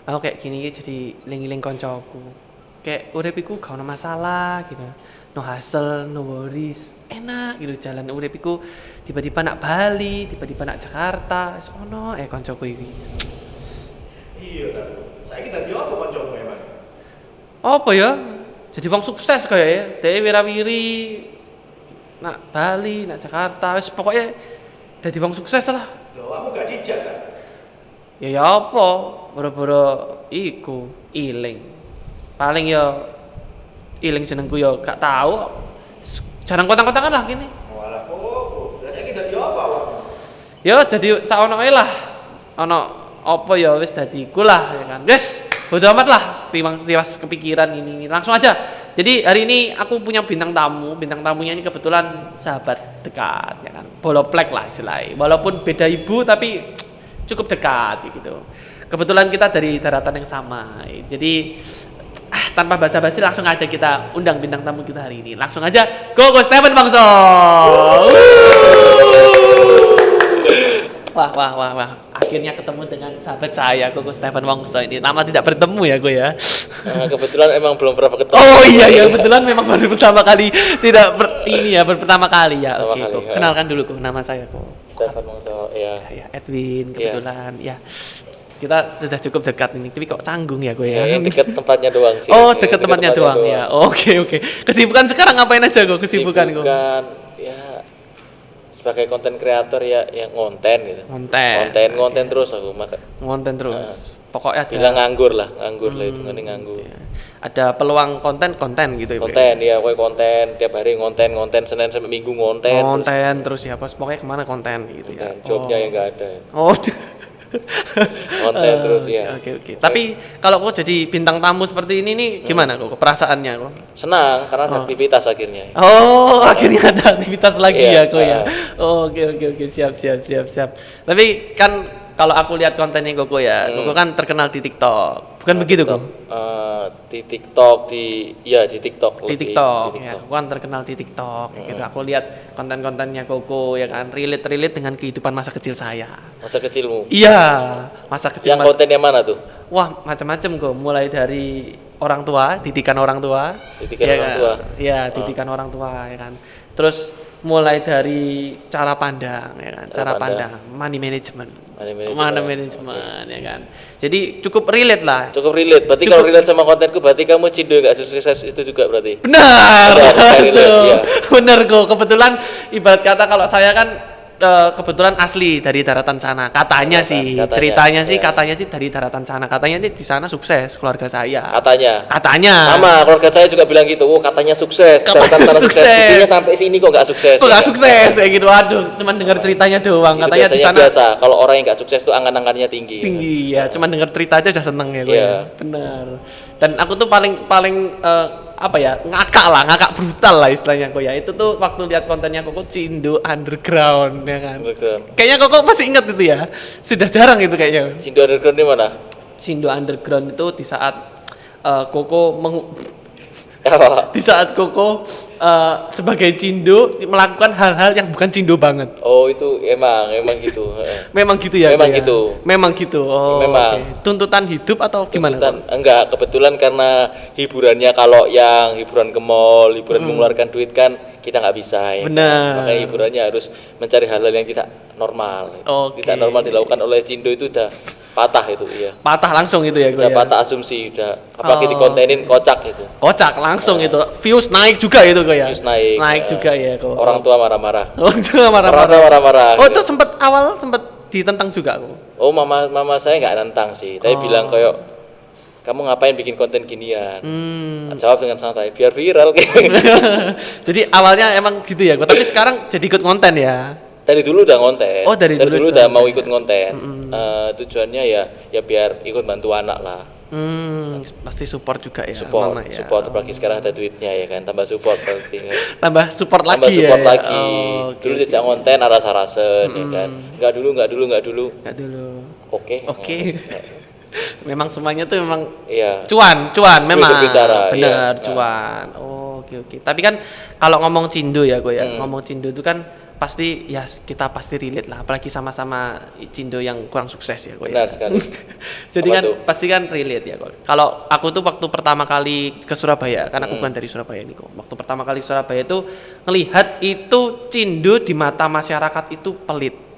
aku kayak gini iki jadi eling-eling koncoku. Kayak urip iku gak ono masalah gitu. No hassle, no worries. Enak gitu jalan urip iku tiba-tiba nak Bali, tiba-tiba nak Jakarta, wis ono koncoku iki. Iya kan. Saiki dadi apa kancamu emang? Apa ya? Jadi wong sukses kaya ya. Dhewe wirawiri nak Bali, nak Jakarta, wis pokoknya dadi wong sukses lah. Loh, aku gak dijak kan? Ya apa? Boro-boro iku iling. Paling ya iling jenengku ya gak tahu. Jarang kontak-kontakan lah gini. Walah kok. Lah saiki dadi apa awakmu? Ya jadi saono wae lah. Ono apa ya wis dadi iku lah ya kan. Wis, bodo amat lah tiwas kepikiran ini. Langsung aja. Jadi hari ini aku punya bintang tamu. Bintang tamunya ini kebetulan sahabat dekat ya kan. Boloplek lah istilahnya. Walaupun beda ibu tapi cukup dekat gitu. Kebetulan kita dari daratan yang sama. Jadi tanpa basa-basi langsung aja kita undang bintang tamu kita hari ini. Langsung aja go Stephen Wongso. Wah. Akhirnya ketemu dengan sahabat saya, Koko Stephen Wongso ini. Lama tidak bertemu ya, Ko ya. Kebetulan emang belum pernah ketemu. Oh iya, kebetulan memang baru pertama kali baru pertama kali ya. Oke, Ko. Kenalkan dulu, Ko. Nama saya, Ko. Stephen Wongso, ya. Ya, Edwin kebetulan. Ya. Kita sudah cukup dekat ini, tapi kok canggung ya, Ko ya. Dekat tempatnya doang sih. Oh, dekat tempatnya doang ya. Oke. Kesibukan sekarang ngapain aja, Ko? Kesibukan, Ko? Ya sebagai konten kreator ya yang ngonten gitu. Ngonten terus aku ngonten terus. Pokoknya ada bilang nganggur lah itu nganggur. Ya. Ada peluang konten gitu ya. Konten tiap hari ngonten Senin sampai Minggu ngonten terus ya pas pokoknya kemana konten gitu ya. Jobnya yang enggak ada. Oh. Konten terus ya. Oke. Tapi kalau kok jadi bintang tamu seperti ini nih gimana kok perasaannya kok? Senang karena ada aktivitas akhirnya. Oh, akhirnya ada aktivitas lagi ya kok ya. Oke. Siap. Tapi kan kalau aku lihat kontennya Koko ya, Koko kan terkenal di TikTok. Bukan begitu, Kok? Di TikTok di TikTok. Ya, aku kan terkenal di TikTok gitu. Aku lihat konten-kontennya Koko ya kan relate dengan kehidupan masa kecil saya. Masa kecilmu? Iya, masa kecil. Yang kontennya mana tuh? Wah, macam-macam kok. Mulai dari orang tua, didikan orang tua. Iya, didikan orang tua ya kan. Terus mulai dari cara pandang ya kan, cara pandang money management ya kan. Jadi cukup relate lah. Berarti kalau relate sama kontenku berarti kamu Cindo enggak sukses itu juga berarti. Benar kok. Kebetulan ibarat kata kalau saya kan kebetulan asli dari daratan sana. Katanya sih dari daratan sana. Katanya di sana sukses keluarga saya. Katanya. Sama keluarga saya juga bilang gitu. Oh, katanya sukses. Daratan sana sukses. Buktinya sampai sini kok enggak sukses. Kayak gitu. Aduh, cuman dengar ceritanya doang. Itu katanya di sana biasa. Kalau orang yang enggak sukses tuh angan-angannya tinggi. Ya. Cuman dengar cerita aja udah seneng ya gue. Yeah. Benar. Dan aku tuh paling ngakak brutal lah istilahnya kok ya. Itu tuh waktu lihat kontennya Koko Cindo Underground ya kan. Kayaknya Koko masih ingat itu ya. Sudah jarang itu kayaknya. Cindo Underground di mana? Cindo Underground itu di saat Koko sebagai Cindo melakukan hal-hal yang bukan Cindo banget. Oh, itu emang gitu. Memang gitu ya. Memang gitu. Oh, memang. Okay. Tuntutan hidup atau gimana? Enggak, kebetulan karena hiburannya kalau yang hiburan ke mall, mengeluarkan duit kan kita nggak bisa ya. Benar. Makanya hiburannya harus mencari hal-hal yang tidak normal. Okay. Tidak normal dilakukan oleh Cindo itu udah patah itu ya. Patah langsung itu ya gue. Udah patah asumsi apalagi dikontenin kocak itu. Kocak langsung itu. Views naik juga itu gue ya. Views naik juga ya kok. Orang tua marah-marah. Oh, itu sempat ditentang juga kok. Oh, mama saya nggak nentang sih. Tapi bilang kayak kamu ngapain bikin konten ginian? Jawab dengan santai, biar viral. Jadi awalnya emang gitu ya, tapi sekarang jadi ikut konten ya. Dari dulu udah ngonten. Oh, dari dulu udah mau ikut konten. Tujuannya ya biar ikut bantu anak lah. Pasti support juga ya. Support, mama ya. Support apalagi sekarang ada duitnya ya kan, tambah support berarti. Tambah support lagi. Dulu dijak konten aras-arasen ya kan. Enggak dulu. Oke. Memang semuanya tuh memang iya. Cuan memang berbicara, benar iya. Cuan. Oke. Tapi kan kalau ngomong Cindo ya gue ya, ngomong Cindo itu kan pasti ya kita pasti relate lah, apalagi sama-sama cindo yang kurang sukses ya kok. Benar sekali. Jadi Apa kan tuh? pasti kan relate ya kok. Kalau aku tuh waktu pertama kali ke Surabaya, karena aku bukan dari Surabaya nih kok. Waktu pertama kali ke Surabaya itu ngelihat itu cindo di mata masyarakat itu pelit.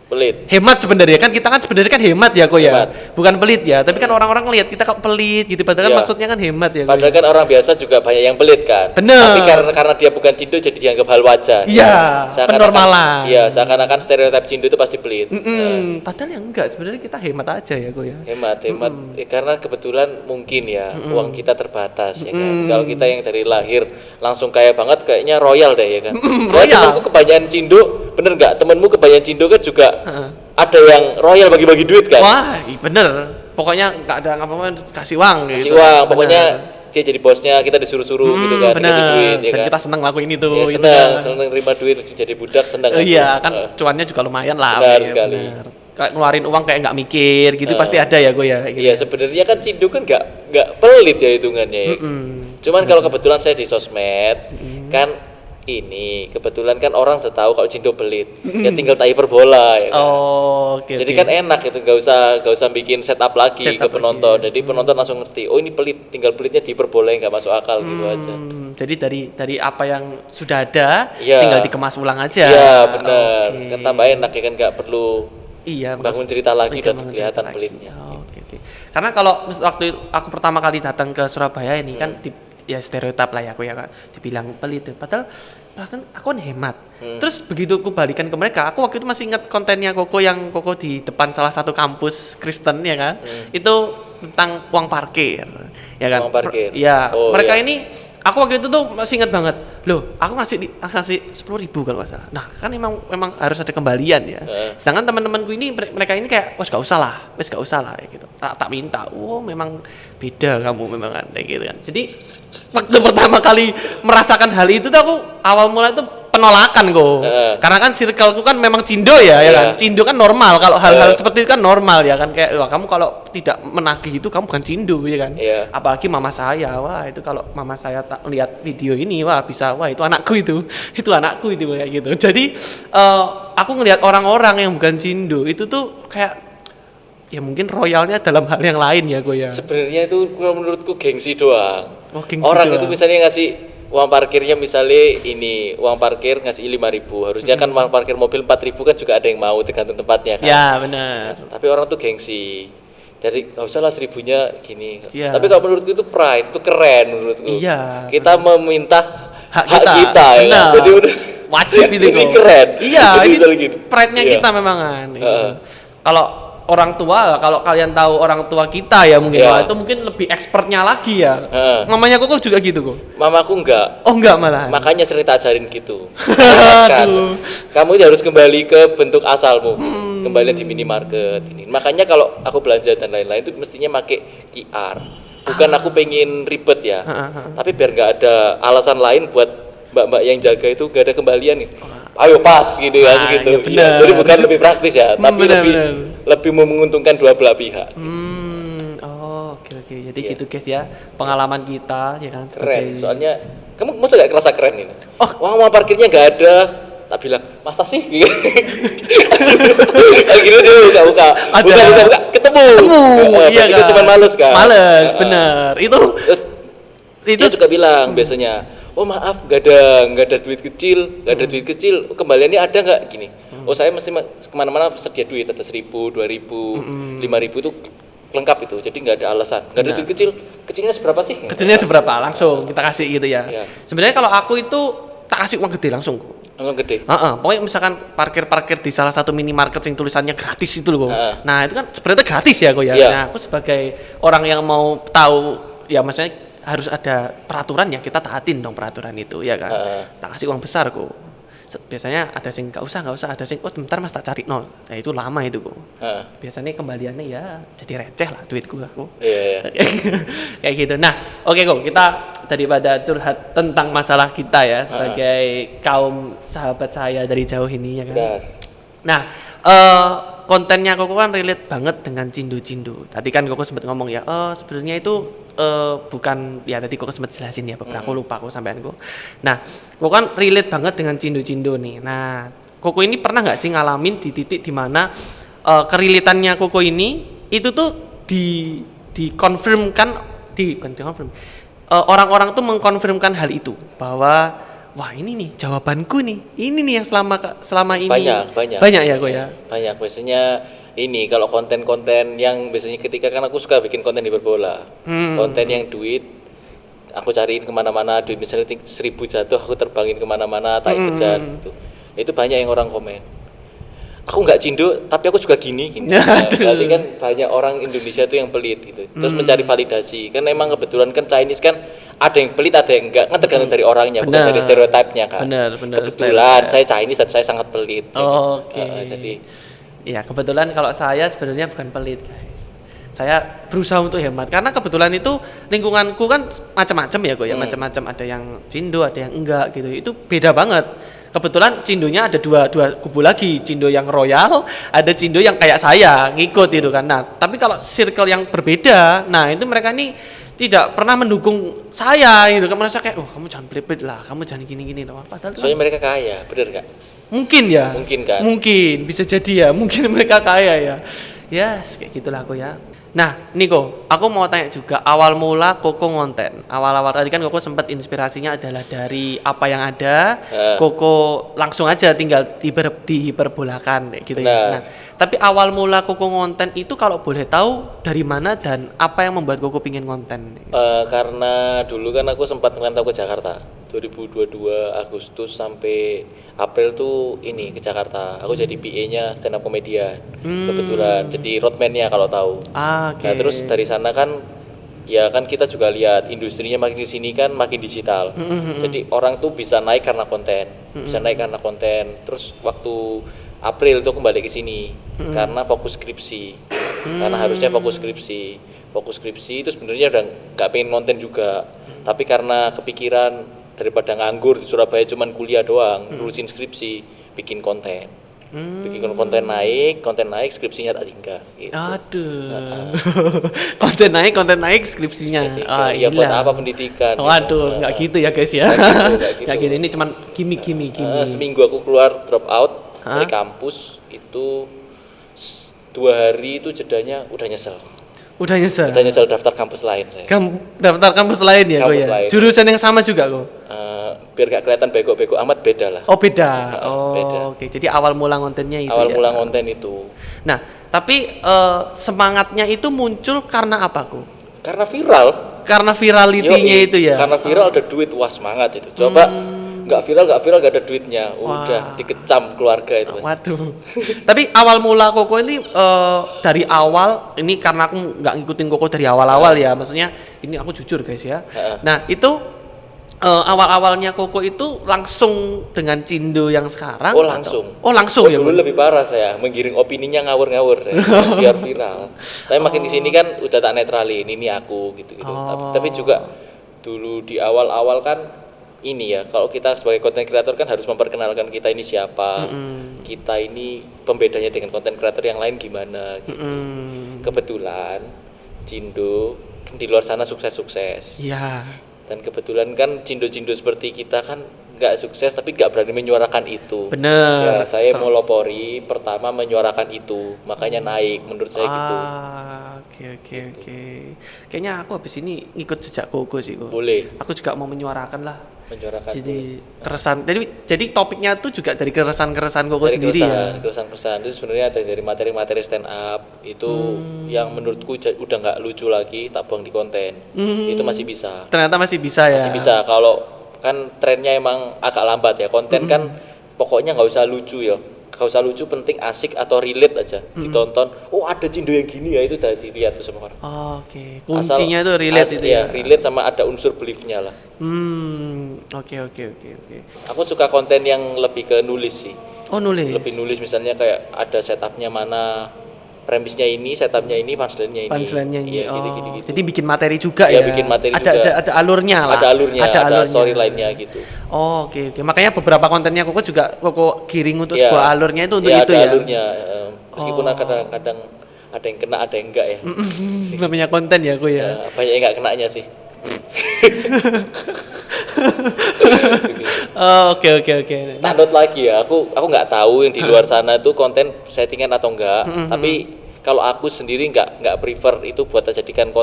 Pelit. Hemat sebenarnya kan, kita kan sebenarnya kan hemat ya kok ya. Hemat. Bukan pelit ya, tapi kan orang-orang ngelihat kita kok pelit gitu, padahal kan Iya. maksudnya kan hemat ya kok. Padahal kan orang biasa juga banyak yang pelit kan. Bener. Tapi karena dia bukan cindo jadi dianggap hal wajar. Iya, penormalan. Iya, seakan-akan stereotip cindo itu pasti pelit. Padahal yang enggak, sebenarnya kita hemat aja ya kok ya. Hemat. Karena kebetulan mungkin ya uang kita terbatas ya kan. Kalau kita yang dari lahir langsung kaya banget kayaknya royal deh ya kan. Royal. Temanku kebanyakan cindo, bener nggak? Temenmu kebanyakan cindo kan juga ada yang royal bagi-bagi duit kan. Wah, bener. Pokoknya nggak ada apa-apa kasih uang Kasih gitu. uang, Bener. pokoknya dia jadi bosnya, kita disuruh-suruh gitu kan, bener. dikasih duit ya Dan kan. kita senang lakuin itu. Ya, gitu senang terima duit jadi budak senang. Iya, aku. kan cuannya juga lumayan lah. Benar Iya, sekali. bener. Kayak ngeluarin uang kayak nggak mikir gitu pasti ada ya gue ya. Kayak gitu Iya ya. sebenarnya kan cindo kan nggak pelit ya hitungannya. Ya. Cuman kalau kebetulan saya di sosmed kan ini kebetulan kan orang sudah tahu kalau cindo pelit, ya tinggal tak hiperbola ya kan. Oh, oke. Jadi oke. kan enak itu nggak usah bikin setup lagi Setup ke penonton. lagi, Jadi penonton langsung ngerti, oh ini pelit, tinggal pelitnya dihiperbola nggak masuk akal gitu aja. Jadi dari apa yang sudah ada Iya. tinggal dikemas ulang aja. Iya benar, Oke. kan tambah enak ya kan nggak perlu Iya, bangun cerita lagi Iya, udah bangun kelihatan cerita lagi. pelitnya. Oh, oke. Karena kalau waktu aku pertama kali datang ke Surabaya ini kan ya stereotip lah ya aku ya Kak, dibilang pelit. Padahal perasaan aku kan hemat. Terus begitu aku balikan ke mereka, aku waktu itu masih ingat kontennya Koko yang Koko di depan salah satu kampus Kristen ya kan. Itu tentang uang parkir. Ya kan? Uang parkir. Iya, Oh, mereka iya. ini aku waktu itu tuh masih ingat banget. Loh, aku ngasih 10.000 kalau nggak salah. Nah, kan memang harus ada kembalian ya. Sedangkan teman-temanku ini mereka ini kayak, wes gak usah lah kayak gitu. Tak minta. Oh, memang beda kamu memang kan kayak gitu kan. Jadi waktu pertama kali merasakan hal itu tuh aku awal mulai tuh penolakan kok. Karena kan circleku kan memang cindo ya kan. Cindo kan normal kalau hal-hal seperti itu kan normal ya kan, kayak wah kamu kalau tidak menagih itu kamu bukan cindo ya kan. Iya. Apalagi mama saya, wah itu kalau mama saya tak lihat video ini wah bisa, wah itu anakku itu anakku itu kayak gitu. Jadi aku ngelihat orang-orang yang bukan cindo itu tuh kayak ya mungkin royalnya dalam hal yang lain ya gue ya. Sebenarnya itu kalau menurutku gengsi doang. Oh, gengsi Orang doang. itu misalnya ngasih uang parkirnya misalnya ini uang parkir ngasih 5.000, harusnya kan uang parkir mobil 4.000 kan juga ada yang mau tergantung tempatnya kan. Ya benar. Tapi orang tuh gengsi. Jadi nggak usah lah 1.000-nya gini. Iya. Tapi kalau menurutku itu pride, itu keren menurutku. Iya, Kita meminta hak kita ya. Benar. Kan? Jadi udah wajib itu ini kok. keren. Iya, Jadi ini misalnya gini. pride-nya Iya. kita memang kan. Kalau orang tua, kalau kalian tahu orang tua kita ya mungkin Iya. wah, itu mungkin lebih expertnya lagi ya. Heeh. Mamanya Koko juga gitu kok. Mamaku enggak. Oh enggak malah. Makanya sering tak ajarin gitu. Aduh. Kamu ini harus kembali ke bentuk asalmu. Kembali di minimarket ini. Makanya kalau aku belanja dan lain-lain itu mestinya pakai QR. Bukan aku pengen ribet ya. Tapi biar nggak ada alasan lain buat mbak-mbak yang jaga itu nggak ada kembalian nih. Ayo pas gitu ya Ah, gitu. iya, Iya, benar. jadi bukan lebih praktis ya, tapi benar, lebih benar. lebih menguntungkan dua belah pihak. Oh, oke. Jadi Iya. gitu guys ya, pengalaman kita ya kan. Keren. sebagai- Soalnya kamu masa gak kerasa keren ini? Oh. Uang parkirnya nggak ada. Tak bilang, masa sih? Akhirnya dia buka. Ada. Ketemu. iya Itu kan. cuma males kan? Males, Heeh. bener. Itu Terus dia juga bilang biasanya, oh maaf nggak ada duit kecil, oh, kembaliannya ada nggak gini? Oh saya mesti kemana-mana sedia duit, ada 1.000, 2.000, 5.000 itu lengkap itu, jadi nggak ada alasan, nggak ada duit kecilnya seberapa sih? kecilnya seberapa langsung kita kasih gitu ya. Iya. Sebenarnya kalau aku itu tak kasih uang gede langsung kok. Enggak gede. Pokoknya misalkan parkir di salah satu minimarket yang tulisannya gratis itu loh. Heeh. Nah, itu kan sebenarnya gratis ya kok ya. Iya. Nah, aku sebagai orang yang mau tahu ya maksudnya harus ada peraturan ya, kita taatin dong peraturan itu ya kan. Tak kasih uang besar kok. Biasanya ada sing nggak usah, ada sing oh bentar Mas tak cari nol. Nah, itu lama itu kok. Biasanya kembaliannya ya jadi receh lah duitku aku. Iya. Kayak gitu. Nah, oke kok kita daripada curhat tentang masalah kita ya sebagai kaum sahabat saya dari jauh ini ya kan. Benar. Nah, kontennya Koko kan relate banget dengan cindo-cindo. Tadi kan Koko sempat ngomong ya, sebenarnya itu bukan ya tadi Koko sempat jelasin ya beberapa aku lupa aku sampean Kok. Nah, Koko kan relate banget dengan cindo-cindo nih. Nah, Koko ini pernah nggak sih ngalamin di titik dimana kerilitannya Koko ini itu tuh dikonfirmkan bukan dikonfirm, orang-orang tuh mengkonfirmkan hal itu bahwa wah ini nih jawabanku nih, ini nih yang selama ini banyak ya Ko ya. Banyak biasanya ini kalau konten-konten yang biasanya ketika kan aku suka bikin konten hiperbola, konten yang duit aku cariin kemana-mana, duit misalnya 1.000 jatuh aku terbangin kemana-mana, tak kejar gitu. Itu banyak yang orang komen, aku nggak cindo tapi aku juga gini. Nah, berarti kan banyak orang Indonesia tuh yang pelit gitu, terus mencari validasi kan. Emang kebetulan kan Chinese kan ada yang pelit ada yang enggak, kan tergantung dari orangnya, bukan dari stereotipnya kan. Benar, kebetulan saya Chinese dan saya sangat pelit. Oke. Jadi ya kebetulan kalau saya sebenarnya bukan pelit guys, saya berusaha untuk hemat karena kebetulan itu lingkunganku kan macam-macam ya Ko ya, macam-macam, ada yang cindo ada yang enggak gitu, itu beda banget. Kebetulan cindonya ada dua kubu lagi, cindo yang royal, ada cindo yang kayak saya ngikut itu kan. Nah tapi kalau circle yang berbeda, nah itu mereka ini tidak pernah mendukung saya gitu kan, merasa kayak kamu jangan pelit-pelit lah, kamu jangan gini-gini loh. Padahal soalnya mereka kaya, bener nggak? Mungkin ya. Mungkin kan? Mungkin bisa jadi ya. Mungkin mereka kaya ya. Ya, kayak gitulah Ko ya. Nah, Niko, aku mau tanya juga awal mula Koko ngonten. Awal-awal tadi kan Koko sempat inspirasinya adalah dari apa yang ada. Koko langsung aja tinggal dihiperbolakan kayak gitu ya. Nah, tapi awal mula Koko ngonten itu kalau boleh tahu dari mana dan apa yang membuat Koko pingin ngonten? Karena dulu kan aku sempat merantau ke Jakarta 2022 Agustus sampai April tuh ini ke Jakarta. Aku jadi PA-nya stand up comedian. Kebetulan jadi roadman-nya kalau tahu. Okay. Nah, terus dari sana kan ya kan kita juga lihat industrinya makin di sini kan makin digital. Jadi orang tuh bisa naik karena konten. Bisa naik karena konten. Terus waktu April tuh kembali ke sini karena fokus skripsi. Karena harusnya fokus skripsi. Fokus skripsi itu sebenarnya udah nggak pengen konten juga. Tapi karena kepikiran daripada nganggur di Surabaya cuman kuliah doang, ngurusin skripsi, bikin konten. Bikin konten naik, skripsinya tak tinggal gitu. Aduh. konten naik skripsinya. Iya buat apa pendidikan? Waduh, nggak gitu ya guys ya. Nggak gitu. Ini cuman gimmick. Seminggu aku keluar drop out dari kampus itu 2 hari itu jedanya udah nyesel. Udah nyesel daftar kampus lain. Daftar kampus lain ya Ko ya? Jurusan yang sama juga Ko? Biar gak kelihatan bego-bego amat, beda lah. Oh beda? Beda. Oke. Jadi awal mula kontennya itu mula konten itu. Nah tapi semangatnya itu muncul karena apa Ko? Karena viral. Karena virality-nya itu ya? Karena viral ada duit, wah semangat itu. Coba nggak viral gak ada duitnya, udah dikecam keluarga itu. Waduh. Tapi awal mula Koko ini dari awal ini karena aku nggak ngikutin Koko dari awal-awal ya, maksudnya ini aku jujur guys ya. Nah itu awal-awalnya Koko itu langsung dengan cindo yang sekarang? Langsung ya. Dulu lebih parah saya, menggiring opininya ngawur-ngawur ya, biar viral. Tapi makin di sini kan udah tak netralin, ini aku gitu. Tapi juga dulu di awal-awal kan ini ya, kalau kita sebagai konten kreator kan harus memperkenalkan kita ini siapa, kita ini pembedanya dengan konten kreator yang lain gimana gitu. Kebetulan Cindo di luar sana sukses-sukses. Iya. Dan kebetulan kan Cindo-Cindo seperti kita kan nggak sukses tapi nggak berani menyuarakan itu. Bener. Ya, saya mau lopori pertama menyuarakan itu, makanya naik menurut saya gitu. Oke. Kayaknya aku habis ini ngikut jejak Koko sih Ko. Boleh. Aku juga mau menyuarakan lah. Jadi boleh. keresahan. Jadi topiknya tuh juga dari keresahan Koko sendiri ya. Keresahan itu sebenarnya dari materi-materi stand up itu yang menurutku udah nggak lucu lagi, tak buang di konten. Itu masih bisa. Ternyata masih bisa ya. Masih bisa kalau kan trennya emang agak lambat ya. Konten kan pokoknya nggak usah lucu ya. Nggak usah lucu, penting asik atau relate aja. Ditonton, oh ada Cindo yang gini ya, itu udah dilihat tuh sama orang. Oke. Kuncinya tuh relate itu ya. Relate sama ada unsur belief-nya lah. Oke. Aku suka konten yang lebih ke nulis sih. Oh nulis. Lebih nulis misalnya kayak ada setupnya mana, premisnya ini, setupnya ini, punchline-nya ini. Iya, gitu. Jadi bikin materi juga ya. Bikin materi juga. Ada alurnya lah. Ada storyline-nya gitu. Oke. Makanya beberapa kontennya Koko juga Koko giring untuk sebuah alurnya itu untuk itu ya. Ada alurnya. Meskipun kadang-kadang ada yang kena, ada yang enggak ya. Namanya konten ya Ko ya. Banyak yang enggak kenanya sih. Oh, oke. Tak note lagi ya, aku nggak tahu yang di luar sana tuh konten settingan atau enggak. Tapi kalau aku sendiri nggak prefer itu buat jadikan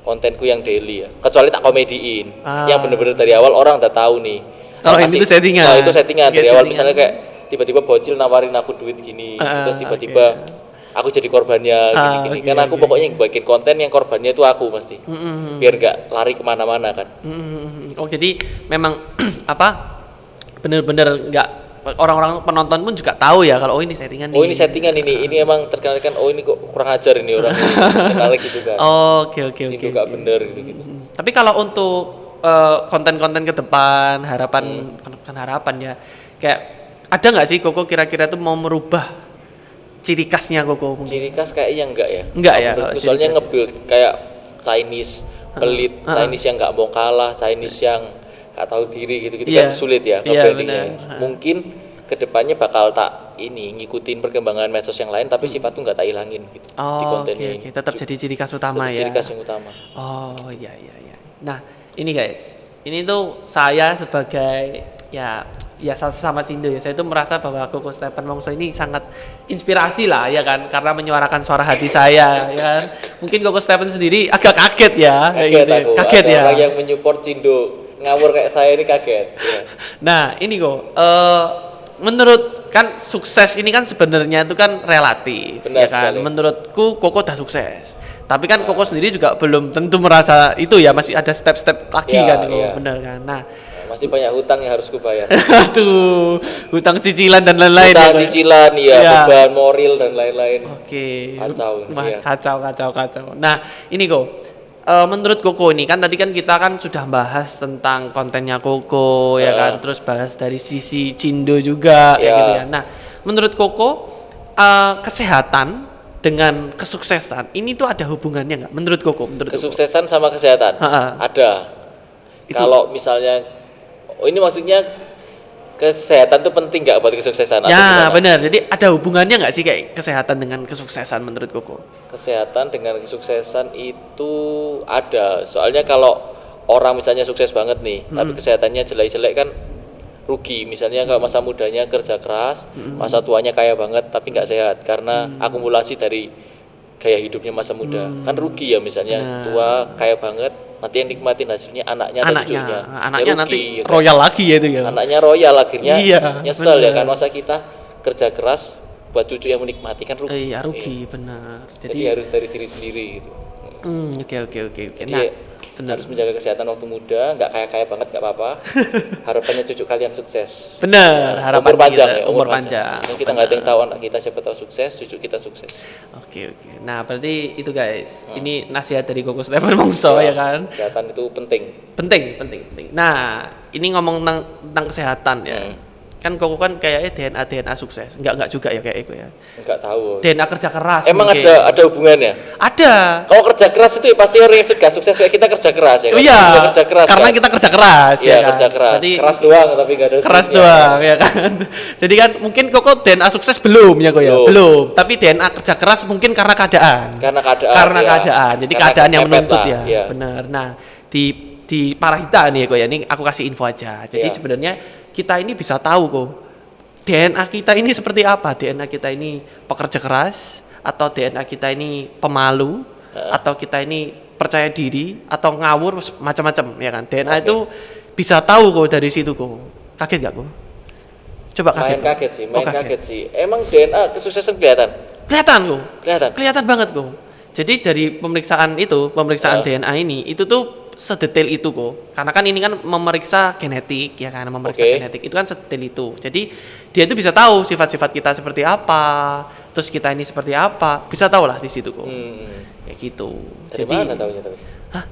kontenku yang daily ya. Kecuali tak komediin. Yang bener-bener dari awal orang udah tahu nih. Kalau ini tuh settingan. Kalau itu settingan dari awal misalnya kayak tiba-tiba bocil nawarin aku duit gini, terus tiba-tiba aku jadi korbannya gini-gini. Karena aku pokoknya yang bikin konten yang korbannya itu aku pasti. Biar nggak lari kemana-mana kan. Oh jadi memang apa? Bener-bener nggak orang-orang penonton pun juga tahu ya kalau ini settingan nih. Oh ini settingan ini emang terkenal kan, oh ini kok kurang ajar ini orang ini. Terkenal gitu kan. Oke. Itu nggak bener gitu. Tapi kalau untuk konten-konten ke depan bukan harapan ya, kayak ada nggak sih Koko kira-kira tuh mau merubah ciri khasnya Koko mungkin? Ciri khas kayaknya enggak ya. Enggak ya. Soalnya nge-build kayak Chinese pelit, Chinese yang nggak mau kalah, Chinese yang nggak tahu diri gitu kan sulit ya nge-brandingnya. Mungkin kedepannya bakal tak ngikutin perkembangan medsos yang lain, tapi sifat tuh nggak tak hilangin gitu di kontennya. Oke. Tetap jadi ciri khas utama ya. Ciri khas yang utama. Oh iya. Nah ini guys, ini tuh saya sebagai ya sama Cindo ya, saya tuh merasa bahwa Koko Stephen Mongso ini sangat inspirasi lah ya kan, karena menyuarakan suara hati saya ya kan. Mungkin Koko Stephen sendiri agak kaget ya, kaget ya. Orang yang menyupport Cindo ngawur kayak saya ini kaget. Ya. Nah ini kok, menurut kan sukses ini kan sebenarnya itu kan relatif. Benar ya kan. sekali. Menurutku Koko udah sukses. Tapi kan Koko sendiri juga belum tentu merasa itu ya, masih ada step-step lagi kan, bener kan. Nah masih banyak hutang yang harus kubayar. Aduh, hutang cicilan dan lain-lain. Hutang cicilan, beban moral dan lain-lain. Oke. Kacau. Kacau. Nah ini kok. Menurut Koko ini kan tadi kan kita kan sudah bahas tentang kontennya Koko ya kan, terus bahas dari sisi Cindo juga kayak gitu ya. Nah, menurut Koko kesehatan dengan kesuksesan ini tuh ada hubungannya nggak? Menurut Koko? Kesuksesan sama kesehatan? Ada. Kalau misalnya, ini maksudnya kesehatan tuh penting nggak buat kesuksesan? Ya benar. Jadi ada hubungannya nggak sih kayak kesehatan dengan kesuksesan menurut Koko? Kesehatan dengan kesuksesan itu ada. Soalnya kalau orang misalnya sukses banget nih, tapi kesehatannya jelek-jelek kan rugi. Misalnya kalau masa mudanya kerja keras, masa tuanya kaya banget tapi nggak sehat karena akumulasi dari gaya hidupnya masa muda. Kan rugi ya, misalnya tua kaya banget, nanti yang nikmatin hasilnya anaknya atau cucunya. Anaknya rugi, nanti ya kan? royal lagi ya itu ya. Anaknya royal akhirnya nyesel bener. ya kan, masa kita kerja keras buat cucu yang menikmati kan rugi. Iya rugi benar. Jadi harus dari diri sendiri gitu. Oke. Jadi harus menjaga kesehatan waktu muda, nggak kaya-kaya banget nggak apa-apa. Harapannya cucu kalian sukses. Benar, harapan umur panjang kita, ya, umur panjang. Yang kita nggak ada yang tahu anak kita siapa tahu sukses, cucu kita sukses. Oke. Nah berarti itu guys, ini nasihat dari Koko Stephen Mongso ya kan. Kesehatan itu penting. Penting. Nah ini ngomong tentang kesehatan ya. Kan Koko kan kayaknya DNA sukses. Enggak juga ya kayak itu ya. Enggak tahu. DNA kerja keras. Emang mungkin. ada hubungannya? Ada. Kalau kerja keras itu ya pasti orang yang sudah sukses kayak kita kerja keras ya. Iya. Kerja keras. Karena kan? kita kerja keras ya kan. kerja keras. Jadi keras doang tapi enggak ada. Keras doang ya kan. Jadi kan mungkin Koko DNA sukses belum ya kok ya? Belum. Tapi DNA kerja keras mungkin karena keadaan. Karena keadaan. Jadi keadaan yang menuntut ya. Benar. Nah, di Parahita nih kok ya. Ini aku kasih info aja. Jadi sebenarnya kita ini bisa tahu kok DNA kita ini seperti apa? DNA kita ini pekerja keras atau DNA kita ini pemalu atau kita ini percaya diri atau ngawur macam-macam ya kan? DNA itu bisa tahu kok dari situ kok. Kaget gak kok? Coba kaget. Kaget sih. Emang DNA kesuksesan kelihatan? Kelihatan banget kok. Jadi dari pemeriksaan DNA ini itu tuh sedetail itu kok. Karena kan ini kan memeriksa genetik ya kan, genetik itu kan sedetail itu. Jadi dia itu bisa tahu sifat-sifat kita seperti apa, terus kita ini seperti apa, bisa tahu lah di situ kok. Kayak gitu. Dari mana tahunya tapi?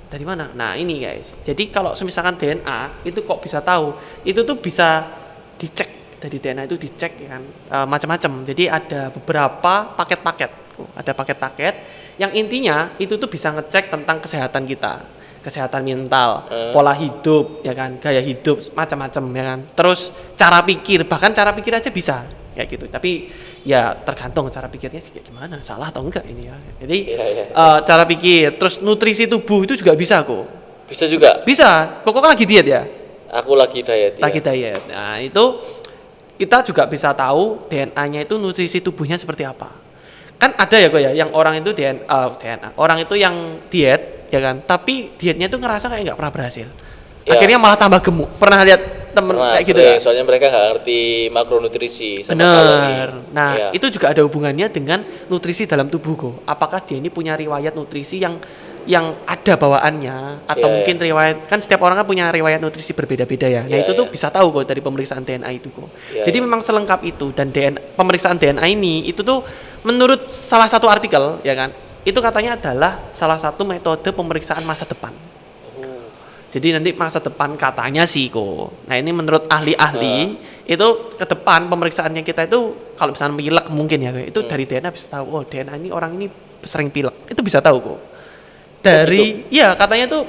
Dari mana? Nah, ini guys. Jadi kalau misalkan DNA itu kok bisa tahu, itu tuh bisa dicek dari DNA itu dicek ya kan, macam-macam. Jadi ada beberapa paket-paket. Ada paket-paket yang intinya itu tuh bisa ngecek tentang kesehatan kita. Kesehatan mental, pola hidup, ya kan, gaya hidup, macam-macam, ya kan. Terus cara pikir, bahkan cara pikir aja bisa, kayak gitu. Tapi ya tergantung cara pikirnya kayak gimana, salah atau enggak ini ya. Jadi cara pikir, terus nutrisi tubuh itu juga bisa kok. Bisa juga. Bisa. Kok kan lagi diet ya? Aku lagi diet. Lagi diet. Nah, itu kita juga bisa tahu DNA-nya itu nutrisi tubuhnya seperti apa. Kan ada ya kok ya, yang orang itu DNA, orang itu yang diet, ya kan? Tapi dietnya itu ngerasa kayak nggak pernah berhasil. Ya. Akhirnya malah tambah gemuk. Pernah lihat temen kayak gitu ya? Soalnya mereka nggak ngerti makronutrisi sama Bener. kalori. Nah, Ya. itu juga ada hubungannya dengan nutrisi dalam tubuh kok. Apakah dia ini punya riwayat nutrisi yang ada bawaannya atau Ya, mungkin riwayat, kan setiap orang kan punya riwayat nutrisi berbeda-beda ya. Nah, Ya, itu tuh ya. bisa tahu kok dari pemeriksaan DNA itu kok. Ya, Jadi ya. memang selengkap itu, dan pemeriksaan DNA ini itu tuh menurut salah satu artikel ya kan, itu katanya adalah salah satu metode pemeriksaan masa depan. Jadi nanti masa depan katanya sih kok. Nah, ini menurut ahli-ahli itu ke depan pemeriksaannya kita itu kalau misalnya pilek mungkin ya, itu dari DNA bisa tahu, oh DNA ini orang ini sering pilek. Itu bisa tahu kok. Dari iya katanya itu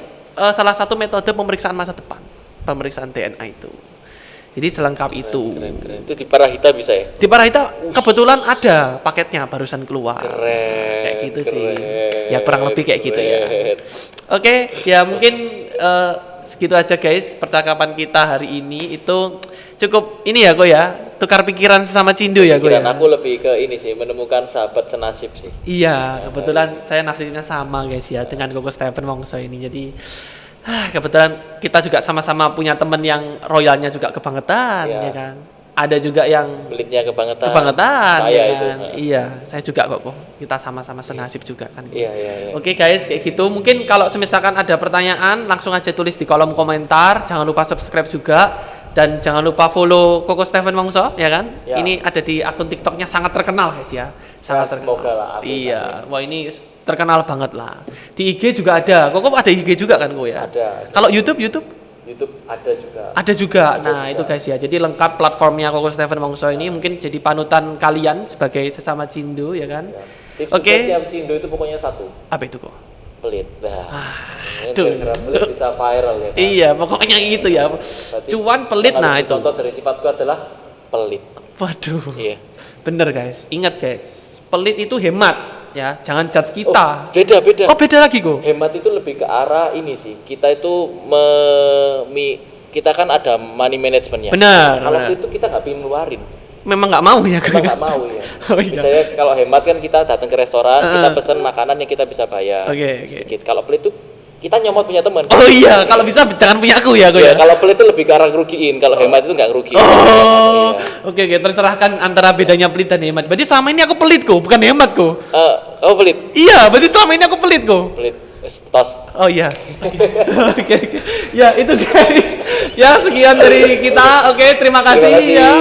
salah satu metode pemeriksaan masa depan. Pemeriksaan DNA itu. Jadi selengkap itu. Keren. Itu di Parahita bisa ya? Di Parahita kebetulan ada paketnya barusan keluar. Keren. Kayak gitu sih. Keren. Ya kurang lebih kayak gitu ya. Keren. Oke, ya mungkin segitu aja guys percakapan kita hari ini. Itu cukup ini ya kok ya, tukar pikiran sesama Cindo ya kok ya. Pikiran aku lebih ke ini sih, menemukan sahabat senasib sih. Iya, kebetulan saya nasibnya sama guys ya dengan Koko Stephen Wongso ini. Jadi kebetulan kita juga sama-sama punya teman yang royalnya juga kebangetan, Iya. ya kan. Ada juga yang Pelitnya kebangetan. kebangetan, Saya ya itu. kan? Iya, saya juga kok. Kita sama-sama senasib juga kan. Iya. Oke guys, kayak gitu. Mungkin kalau misalkan ada pertanyaan, langsung aja tulis di kolom komentar. Jangan lupa subscribe juga. Dan jangan lupa follow Koko Stephen Wongso, ya kan? Ya. Ini ada di akun TikToknya sangat terkenal guys ya. Sangat Ya, terkenal. semoga lah, amin, Iya, wah ini terkenal banget lah. Di IG juga ada. Koko ada IG juga kan kok ya? Ada. Kalau YouTube ada juga. ada juga. Ada Nah, juga. itu guys ya. Jadi lengkap platformnya Koko Stephen Wongso ini mungkin jadi panutan kalian sebagai sesama Cindo, ya kan? Ya. Tips Oke. suksesnya Cindo itu pokoknya satu, Apa itu kok? pelit. Nah, aduh. gara-gara pelit bisa viral ya kan. Iya, pokoknya gitu ya. Berarti Cuan pelit, yang nah harus itu. contoh dari sifatku adalah pelit. Waduh. Iya. Bener guys, ingat guys, pelit itu hemat ya, jangan judge kita. Beda. Oh beda lagi kok. Hemat itu lebih ke arah ini sih. Kita itu kita kan ada money managementnya. Benar, Kalau benar. itu kita nggak pengen ngeluarin, Memang nggak mau ya kita kok. nggak mau ya. Oh, iya. Misalnya kalau hemat kan kita datang ke restoran, kita pesen makanan yang kita bisa bayar Oke. sedikit. Kalau pelit itu kita nyomot punya teman. Oh iya, kalau bisa jangan punya aku ya kok Ya, ya. kalau pelit itu lebih ke arah ngerugiin. Kalau hemat itu nggak ngerugiin. Oh, Iya. oke, terserahkan antara bedanya pelit dan hemat. Berarti selama ini aku pelit kok, bukan hemat kok. Kamu pelit? Iya, berarti selama ini aku pelit kok. Pelit. Tos. Oh iya. Oke. Ya itu guys. Ya sekian dari kita. Oke, terima kasih Terima kasih. ya.